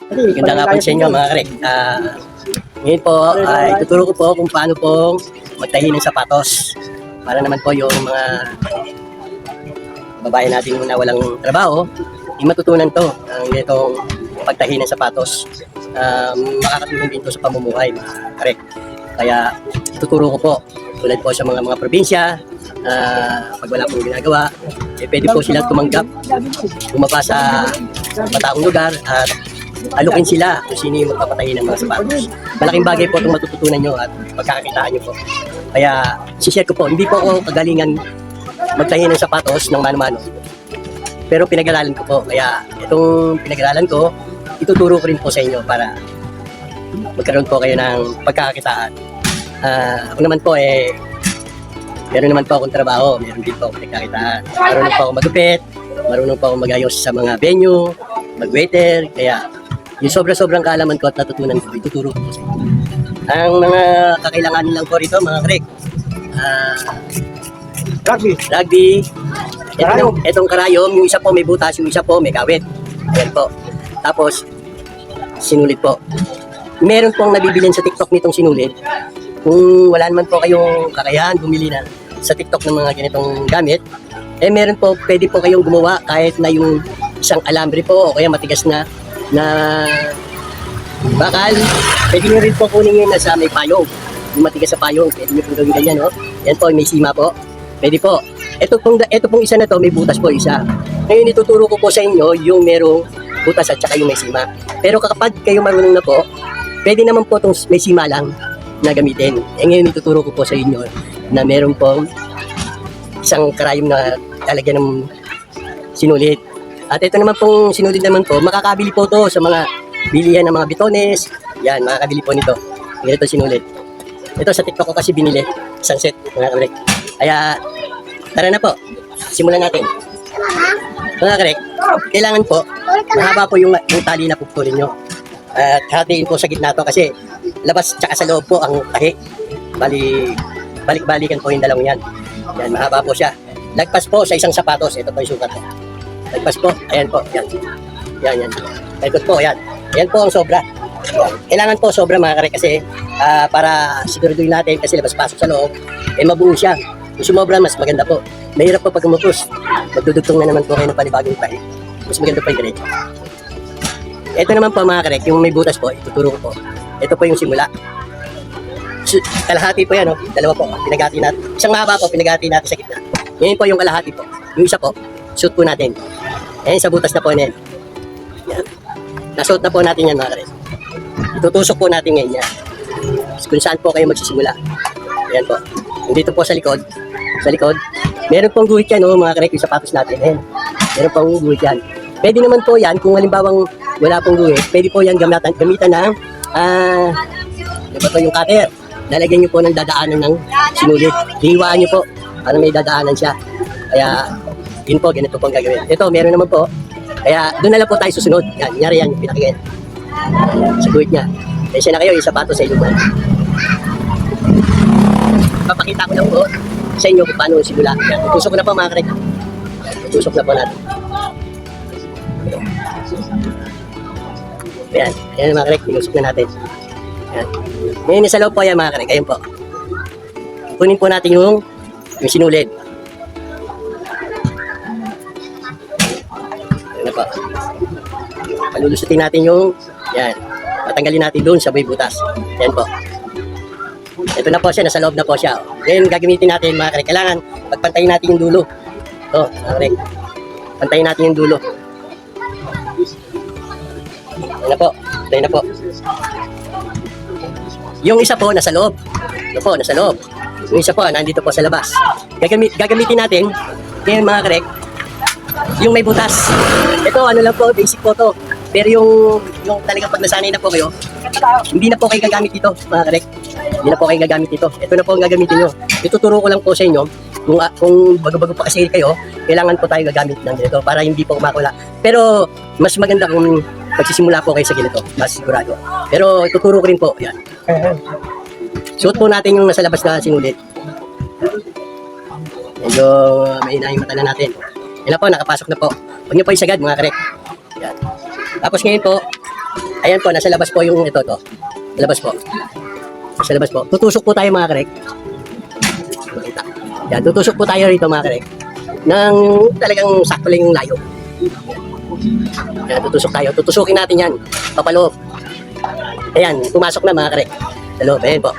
Ganda nga po sa inyo mga karek. Ngayon po, ituturo ko po kung paano po magtahi ng sapatos. Para naman po yung mga babae natin na walang trabaho, matutunan to ang itong pagtahi ng sapatos. Makakatulong din to sa pamumuhay mga karek. Kaya ituturo ko po tulad po sa mga probinsya, pag wala pong ginagawa, pwede po sila tumanggap, bumaba sa mataong lugar at alukin sila kung sino yung magpapatahi ng mga sapatos. Malaking bagay po itong matututunan nyo at pagkakakitaan nyo po. Kaya sishare ko po, hindi po ako kagalingan magtahi ng sapatos ng mano-mano. Pero pinag-aralan ko po. Kaya itong pinag-aralan ko, ituturo ko rin po sa inyo para magkaroon po kayo ng pagkakakitaan. Ako naman po meron naman po akong trabaho, meron din po akong pinagkakitaan. Marunong po ako magupit, marunong po ako mag-ayos sa mga venue, mag-waiter, kaya yung sobrang kaalaman ko at natutunan ko, ituturo ko po sa inyo. Ang mga kakailanganin lang po rito, mga karek, rugby, itong karayom, yung isa po may butas, yung isa po may kawit. Ayan po. Tapos, sinulit po. Meron pong nabibilin sa TikTok nitong sinulit. Kung wala naman po kayong kakayahan, bumili na sa TikTok ng mga ganitong gamit, meron po, pwede po kayong gumawa kahit na yung isang alambre po o kaya matigas na bakal. Pwede nyo rin po kunin yun na sa may payong. Yung matigas sa payong, pwede nyo po gawin ganyan, no? Yan po, may sima po. Pwede po. Ito pong isa na to, may butas po isa. Ngayon ituturo ko po sa inyo yung merong butas at saka yung may sima. Pero kapag kayo marunong na po, pwede naman po itong may sima lang na gamitin. Ngayon ituturo ko po sa inyo na meron po isang karayom na talagyan ng sinulit. At ito naman pong sinulit naman po, makakabili po to sa mga bilihan ng mga bitones. Yan, makakabili po nito. Ganito sinulit. Ito sa TikTok ko kasi binili. Isang set, mga karek. Kaya, tara na po. Simulan natin. Mga karek, kailangan po, mahaba po yung tali na pupulin nyo. At hatiin po sa gitna to kasi labas tsaka sa loob po ang tahi. Balik-balikan po yung dalawang yan. Yan, mahaba po siya. Lagpas po sa isang sapatos. Ito po yung sukat. Lagpas po. Ayan po. Yan. Yan. Lagpas po. Ayan. Ayan po ang sobra. Kailangan po sobra mga karek kasi para siguraduhin natin kasi labas-pasok sa loob, mabuo siya. Kung sumobra, mas maganda po. Mahirap po pag umupos. Magdudugtong na naman po kayo ng panibagong tahi. Mas maganda po yung diretso. Ito naman po mga karek, yung may butas po, ituturo ko po. Ito po yung simula. Kalahati po yan, no? Dalawa po, pinagati natin. Isang mahaba po, pinagati natin sa gitna. Ngayon po yung kalahati po. Yung isa po, shoot po natin. Ayan, sa butas na po yan. Yan. Nasuot na po natin yan mga karek. Itutusok po natin ngayon yan. Kung saan po kayo magsisimula. Ayan po. Dito po sa likod. Sa likod. Meron pong guhit yan, no, mga karek, yung sapatos natin. Ayan. Meron pong guhit yan. Pwede naman po yan, kung halimbawang wala pong guhit, pwede po yan gamitan ng yung cutter. Lalagyan nyo po ng dadaanan ng sinulit. Hiwaan nyo po para may dadaanan siya. Kaya, yun po, ganito pong gagawin. Ito, meron naman po. Kaya, doon na lang po tayo susunod. Yan, nyari yan, yung pinakagin. Sa guhit niya. Kaya na kayo, yung sapatos sa inyo po. Papakita ko lang po sa inyo kung paano simula. Yan, tutusok ko na po mga karek. Tutusok na po natin. Ayan mga karek, tinusok na natin. Ayan. Ngayon sa loob po yan mga karek, ayun po. Kunin po natin yung sinulid. Ayan na po. Palulusutin natin yung, yan. Patanggalin natin doon sa may butas. Ayan po. Ito na po siya, nasa loob na po siya. Ngayon gagamitin natin mga karek, kailangan pagpantayin natin yung dulo. Ito mga karek. Pantayin natin yung dulo. Ayan na po. Ayan na po. Yung isa po, nasa loob. Ito po, nasa loob. Yung isa po, nandito po sa labas. Gagamitin natin, ngayon mga karek, yung may butas. Ito, ano lang po, basic po to. Pero yung talagang pag nasanay na po kayo, hindi na po kayo gagamit dito, mga karek. Hindi na po kayo gagamit dito. Ito na po ang gagamitin nyo. Ituturo ko lang po sa inyo, kung bago-bago pa kasi kayo, kailangan po tayo gagamit ng ganito para hindi po kumakula. Pero, mas maganda kung magsisimula po kayo sa ganito, mas sigurado. Pero, ituturo ko rin po, yan. Suot po natin yung nasa labas na sinulit. Medyo mahina yung mata na natin. Yan na po, nakapasok na po. Huwag nyo po isagad mga karek. Yan. Tapos ngayon po, Ayan po, nasa labas po yung ito to. Sa labas po. Sa labas po. Tutusok po tayo mga karek. Makita. Yan, tutusok po tayo rito mga karek. Nang talagang sakto lang yung layo. Yan, tutusok tayo. Tutusukin natin yan. Papaloob. Ayan, pumasok na mga karek. Sa loob, ayan po.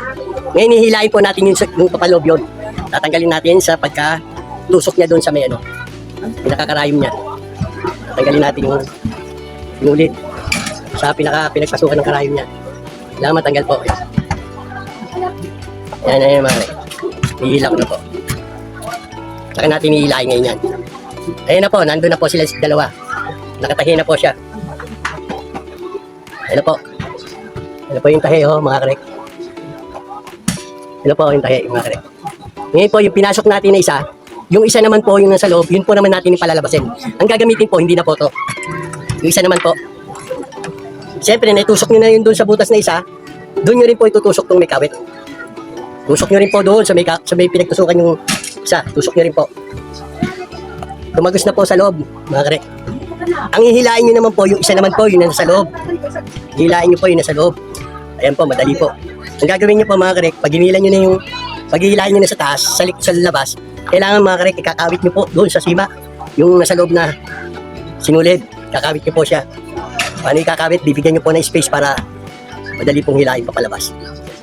Ngayon, hihilain po natin yung papaloob yun. Tatanggalin natin sa pagka-tusok niya doon sa may ano. Pinakakarayom niya. Tatanggalin natin yung ulit sa pinagpasukan ng karayom niya. Kailangan matanggal po. Ayan, ayan mga karek. Hihila ko na po. Saka natin hihilain ngayon yan. Ayan na po, nandun na po sila dalawa. Nakatahi na po siya. Ayan na po. Ayan po yung tahi, oh, mga karek. Ayan po yung tahi, mga karek. Ngayon po, yung pinasok natin na isa, yung isa naman po yung nasa loob, yun po naman natin yung palalabasin. Ang gagamitin po, hindi na po to. Yung isa naman po. Siyempre, naitusok nyo na yun doon sa butas na isa, doon nyo rin po itutusok tong may kawit. Tusok nyo rin po doon sa may pinagtusukan yung isa. Tusok nyo rin po. Tumagos na po sa loob, mga karek. Ang hihilain nyo naman po, yung isa naman po, yung nasa loob. Hihilain nyo po yung nasa loob. Ayan po, madali po. Ang gagawin nyo po mga karek, pag hinihilain nyo na yung pag-hihilain nyo na sa taas, sa labas, kailangan mga karek, ikakawit nyo po doon sa sima. Yung nasa loob na sinulid, kakawit nyo po siya. Paano ikakawit? Bibigyan nyo po ng space para madali pong hilain pa palabas.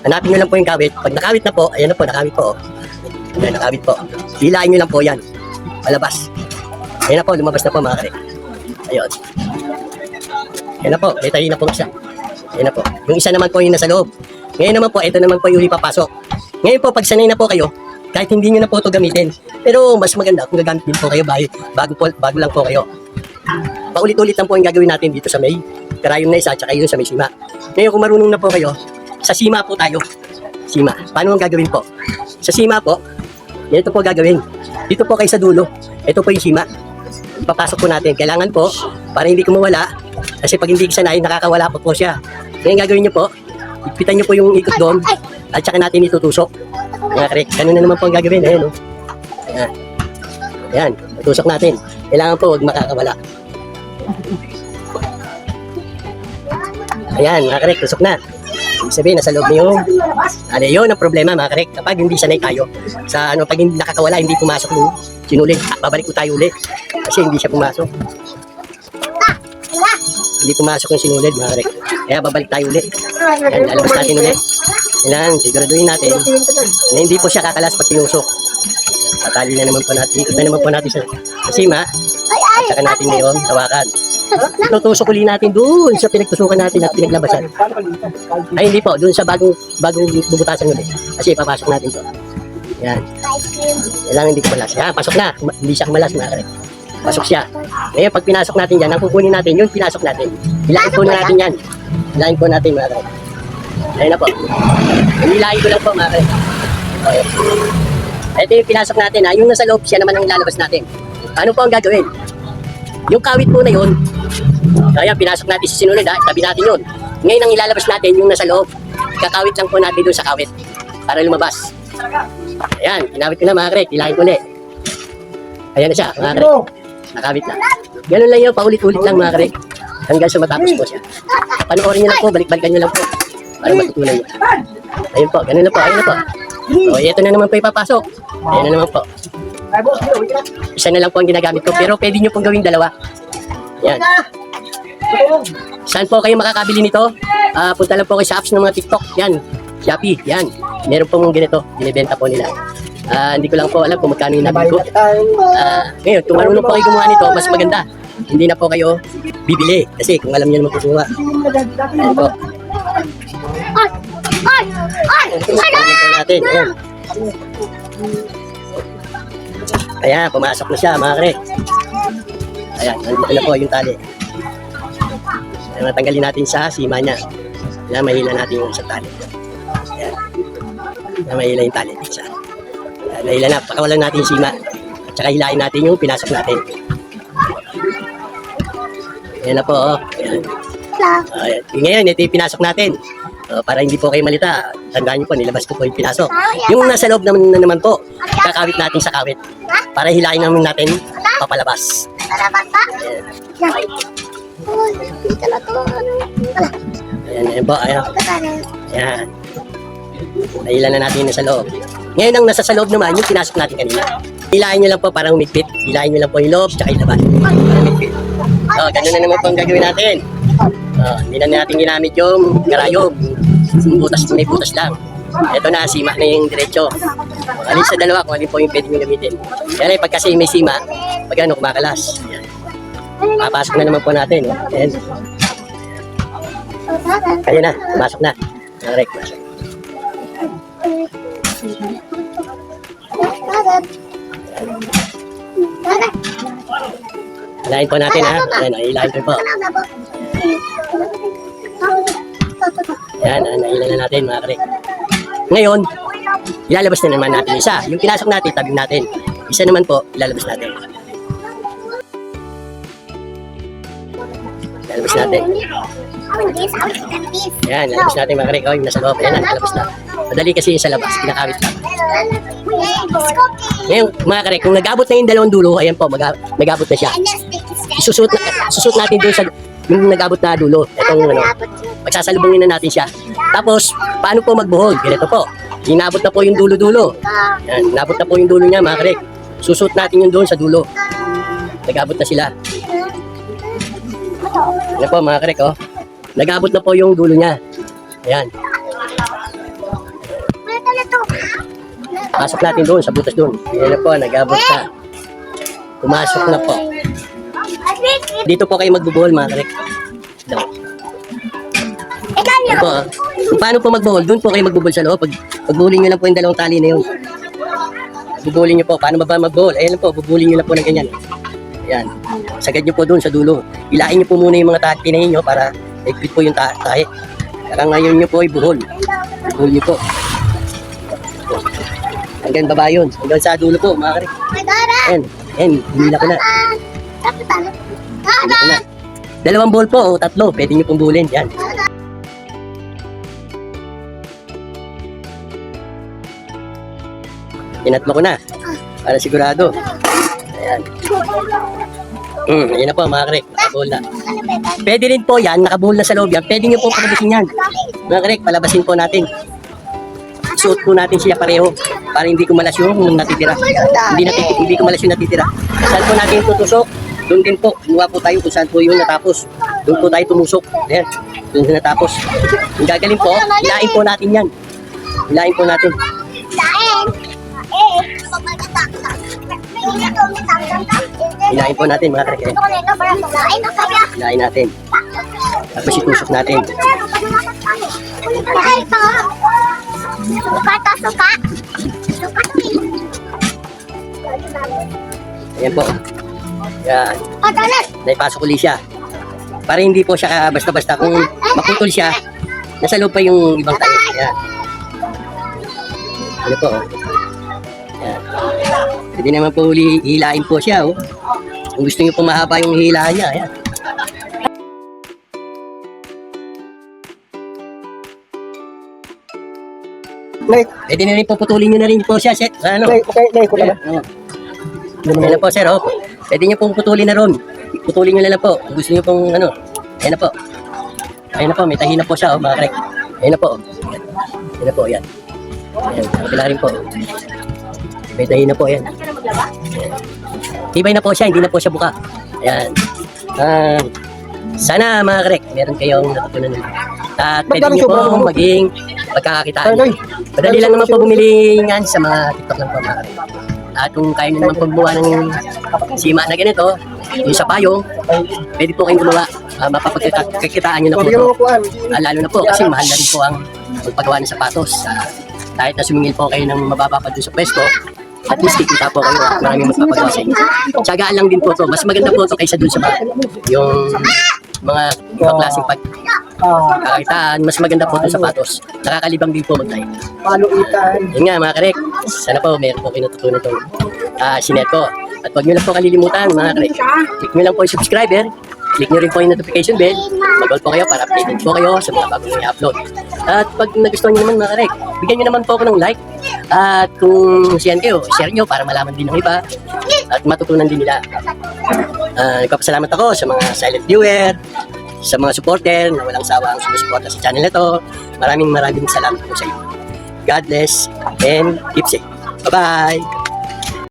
Hanapin nyo lang po yung kawit. Pag nakawit na po, ayan na po, nakawit po. Ayan, nakawit po. Hilain nyo lang po yan. Palabas. Ayan na po, lumabas na po mga karek. Ayun. Ayan na po, may tahi na po isa. Ayan na po. Yung isa naman po yung nasa loob. Ngayon naman po, ito naman po yung ipapasok. Ngayon po, pag sanay na po kayo, kahit hindi nyo na po ito gamitin. Pero mas maganda kung gagamit din po kayo bago lang po kayo. Paulit-ulit lang po yung gagawin natin dito sa may karayom na isa at saka yun sa may sima. Ngayon kung marunong na po kayo, sa sima po tayo. Sima. Paano ang gagawin po? Sa sima po, ito po gagawin. Dito po kayo sa dulo. Ito po yung sima. Papasok po natin. Kailangan po, para hindi kumawala, kasi pag hindi sanay, nakakawala po siya. Ngayon gagawin nyo po, ipitan nyo po yung ikot doon, at saka natin itutusok. Mga karek, ganun na naman po ang gagawin. Ayan, ayan. Ayan, tusok natin. Kailangan po, huwag makakawala. Ayan, mga karek, tusok na. Ibig sabihin, nasa loob niyo. Ano yun ang problema, mga karek. Kapag hindi sanay tayo, pag hindi nakakawala, hindi pumasok yung sinulid. Babalik ko tayo ulit. Kasi hindi siya pumasok. Hindi pumasok yung sinulid, mga karek. Kaya babalik tayo ulit. Ayan, lalabas natin ulit. Kailangan, siguraduhin natin na hindi po siya kakalas pag tinusok. Patali na naman po natin. Ikot na naman po natin sa sima. At saka natin ngayon, tawakan. Tutusok uli natin doon sa pinagtusukan natin at pinaglabasan. Ay, hindi po. Doon sa bagong bubutasan ulit. Kasi papasok natin to. Yan. Kailangan hindi ko malas. Yan, pasok na. Hindi siya malas, mga karek. Pasok siya. Ngayon, pag pinasok natin yan, ang kukunin natin, yung pinasok natin. Hilain po na natin yan. Hilain po natin, mga karek. Ayun na po. Hilain ko lang po, mga karek. Okay. Ito yung pinasok natin, ha. Yung nasa loob, siya naman ang lalabas natin. Ano po ang gagawin? Yung kawit po na yun, kaya pinasok natin sa sinulid, ha. Tabi natin yun. Ngayon ang ilalabas natin, yung nasa loob. Kakawit lang po natin doon sa kawit para lumabas. Ayan, kinawit ko na, mga karek. Hilain ko ulit. Ayan na siya, mga karek. Nakawit na. Ganun lang yun, paulit-ulit lang, mga karek. Hanggang sa matapos po siya. Panoorin nyo lang po, balik-balikan nyo lang po. Para matutunan nyo. Ayun po, ganun na po, ayun na po. So, ito na naman po ipapasok. Ayan na naman po. Isa na lang po ang ginagamit ko, pero pwede nyo pong gawing dalawa. Yan. Saan po kayo makakabili nito? Punta lang po kayo sa apps ng mga TikTok. Yan, Shopee, yan. Meron pong ganito, binibenta po nila. Hindi ko lang po alam kung magkano yung nabili ko. Ngayon, kung marunong po kayo gumawa nito, mas maganda. Hindi na po kayo bibili. Kasi kung alam nyo naman po gumawa. Ayan po. Natin. Ayan. Ayan, pumasok na siya, mga karek. Ayan, nandito na po yung tali. Ayan, natanggalin natin sa sima niya. Ayan, mahila natin yung sa tali. Ayan. Ayan, mahila yung tali. Ayan, mahila na. Pakawalan natin yung sima. At saka hilain natin yung pinasok natin. Ayan na po, oh. Ayan. Ayan. Ngayon, ito yung pinasok natin. Para hindi po kayo malita, tandaan niyo po, nilabas ko po yung pinasok. Yung nasa loob naman po, kakawit natin sa kawit. Para hilain namin natin papalabas. Ayan po, ayan. Ayan. Nailan na natin sa loob. Ngayon ang nasa sa loob naman, yung pinasok natin kanina. Hilahin nyo lang po parang umigpit. Hilahin nyo lang po yung loob, tsaka yung labas. Para umigpit. So, ganun na naman po ang gagawin natin. Hindi na natin ginamit yung karayom. Butas, may butas lang. Ito na, sima na yung diretso. Alin sa dalawa, kung alin po yung pwede nyo gamitin. Kaya lang, pag kasi may sima, pag ano, kumakalas. Ayan. Papasok na naman po natin. Ayan. Kaya na, pumasok na. Correct, pumasok. Hilahin po natin ha. Ayan, hilahin ko po. Ayan, nahilan na natin mga correct. Ngayon, ilalabas na naman natin isa. Yung pinasok natin, tabi natin. Isa naman po, ilalabas natin. Ilalabas natin. Ayan, ilalabas natin mga correct. Oh, yung nasa loob. Ayan, ilalabas na. Madali kasi yung sa labas, kinakawit lang. Ngayon, mga correct, kung nag-abot na yung dalawang dulo, ayan po, nag-abot na siya. Isusot natin doon sa yung nag-abot na dulo. Itong ano, magsasalubungin na natin siya. Tapos, paano po magbuhol? Ganito po. Inabot na po yung dulo-dulo. Yan, inabot na po yung dulo niya, mga correct. Susut natin yung doon sa dulo. Nag-abot na sila. Yan po, mga correct, oh. Nag-abot na po yung dulo niya. Ayan. Pasok natin doon, sa butas doon. Yan na po, nag-abot na. Pumasok na po. Dito po kayo magbubuhol, mga correct. Yan po, kung paano po magbuhol, doon po kayo magbubuhol sa loob. Pagbuhulin nyo lang po yung dalawang tali na yun. Bubuhulin nyo po, paano ba magbuhol? Ayan po, bubuhulin nyo lang po ng ganyan. Ayan, sagad nyo po doon sa dulo. Ilahin nyo po muna yung mga tinahin nyo para ikpit po yung tahi. Kaya ngayon nyo po ibuhol. Buhol nyo po. Hanggang baba yun, hanggang sa dulo po, mga correct. Ayan, ayan, hinila ko na. Hinila ko na. Dalawang buhol po o tatlo, pwede nyo pong buhulin. Yan. Tinatlo ko na para sigurado. Ayan. Ayan na po mga correct, nakabuhol na. Pwede rin po yan, nakabuhol na sa loob yan. Pwede nyo po palabasin yan. Mga correct, palabasin po natin. Suot po natin siya pareho para hindi kumalas yung natitira. Hindi kumalas yung natitira. Saan po natin tutusok? Doon din po. Kumuha po tayo kung saan po yung natapos. Doon po tayo tumusok. Ayan. Doon na natapos. Yung gagaling po, hilahin po natin yan. Hilahin po natin. Hilahin po natin mga karek. Hilahin natin. Tapos itusok natin. Suka. Ayan po. Yan. Naipasok ulit siya. Para hindi po siya basta-basta. Kung maputol siya, nasa loob pa yung ibang tayo. Ayan. Ano po. Ayan. Pwede naman po hilahin po siya. Oh. Kung gusto nyo po mahaba yung hilaan niya. Ayan. Pwede na rin po putulin nyo na rin po siya. Sa ano? Okay, ko pala. Ayan na po sir. Oh. Pwede nyo pong putulin na ron. Putulin nyo na lang po. Kung gusto nyo pong ano. Ayan na po. Ayan na po. May tahi na po siya. Oh, mga correct. Ayan na po. Ayan na po. Ayan. Ayan. Nakapila rin po. May tahi na po. Ayan. Tibay na po siya. Hindi na po siya buka. Ayan. Sana mga correct. Meron kayong natutunan naman. At pwede nyo po maging pagkakakitaan. Madali lang naman po bumili yan sa mga TikTok lang po mga correct. At kung kaya nyo naman pagbuha ng sima na ganito, yung sa payong, pwede po kayong gumawa. Mapapagkitaan nyo na po ito. Lalo na po kasi mahal na rin po ang pagpagawa ng sapatos. Kahit na sumingil po kayo ng mababa pa doon sa pwesto, at least kikita po kayo at maraming magpapagawa sa inyo. Tiyagaan lang din po ito. Mas maganda po ito kaysa doon sa yung mga ibang klaseng pagkakitaan. Mas maganda po itong sapatos. Nakakalibang din po mag-tayo. Paluitan. Yun nga mga karek, sana po meron po kayo natutunan itong sinet ko. At huwag nyo lang po kalilimutan mga karek. Click nyo lang po yung subscriber. Click nyo rin po yung notification bell. Mag-all po kayo para updated po kayo sa mga bagong i-upload. At pag nagustuhan nyo naman mga karek, bigyan nyo naman po ako ng like. At kung siyan kayo, share nyo para malaman din ng iba at matutunan din nila. Nagpapasalamat ako sa mga silent viewer, sa mga supporter na walang sawang sumusuporta sa channel na to. Maraming salamat po sa inyo. God bless and keep safe. Bye-bye!